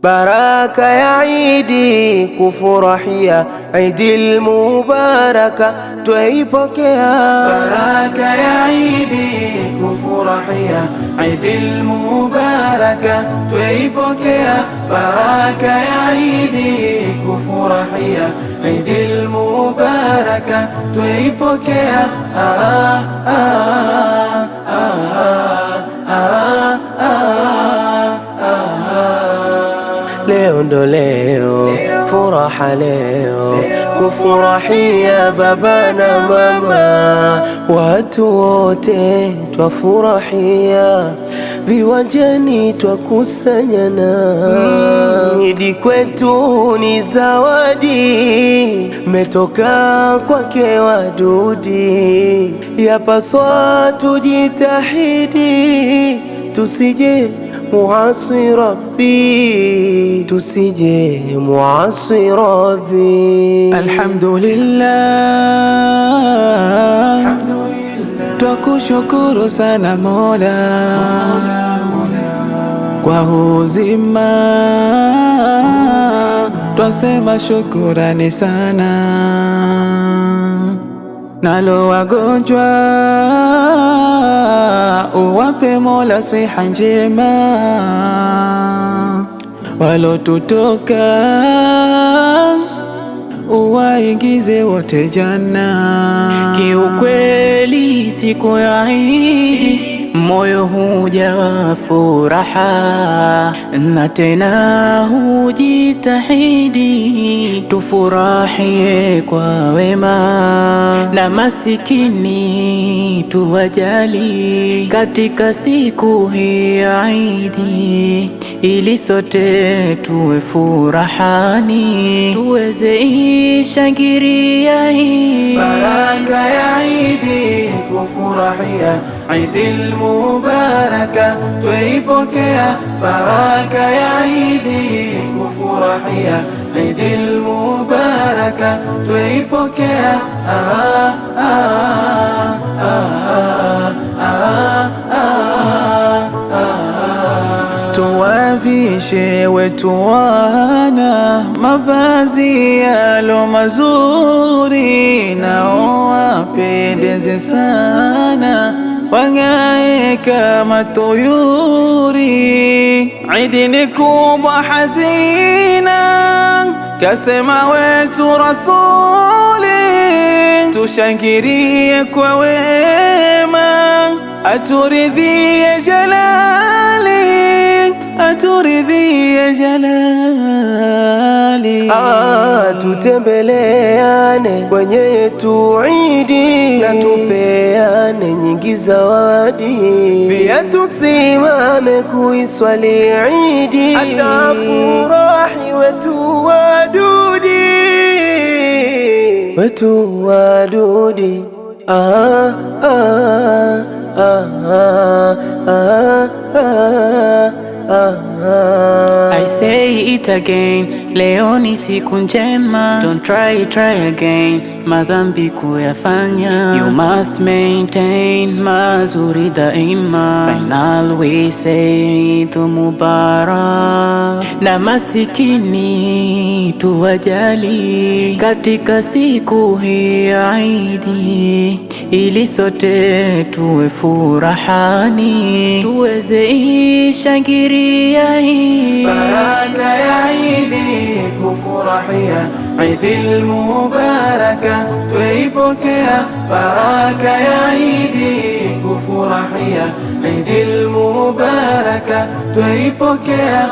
baraka ya Idi kufurahia Idil Mubaraka twaipokea. Baraka ya Idi kufurahia Idil Mubaraka twaipokea. Baraka ya Idi kufurahia Idil Mubaraka twaipokea. Leo ndo leo, furaha leo, kufurahia baba na mama, watu wote twafurahia, viwanjani twakusanyana. Idi kwetu ni zawadi, metoka kwake wadudi, yapaswa tujitahidi, tusije muasi Rabbi, tusije muasi Rabbi. Alhamdulillah, twakushukuru sana Mola kwa uzima, twasema shukurani sana. Nalo wagonjwa uwape Mola siha njema, walotutoka uwaingize wote janna. Kiukweli siku ya Idi moyo hujawa furaha, na tena hujitahidi tufurahie kwa wema, na masikini tuwajali katika siku hii ya Idi, ili sote tuwe furahani, tuweze ishangiria hii baraka ya Idi kufurahia Idil Mubaraka twaipokea. Baraka ya Idi kufurahia Idil Mubaraka twaipokea. Tuwavishe wetu wana mavazi yalo mazuri, nao wapendeze sana, wang'ae kama tuyuri. Idi ni kubwa hazina, kasema wetu Rasuli, tushangirie kwa wema, aturidhie jalali, aturidhie jalali. Tutembeleane kwenye yetu Idi, na tupeane nyingi zawadi, pia tusimame kuiswali Idi, atafurahi wetu wadudi, wetu wadudi. I say it again, leo ni siku njema. Don't try again, madhambi kuyafanya. You must maintain mazuri daima. Final we say Eid Mubarak, na masikini tuwajali katika siku hii ya Idi, ili sote tuwe furahani, tuweze ishangiria hii baraka ya Idi kufurahia Idil Mubaraka twaipokea. Baraka ya Idi kufurahia Idil Mubaraka twaipokea.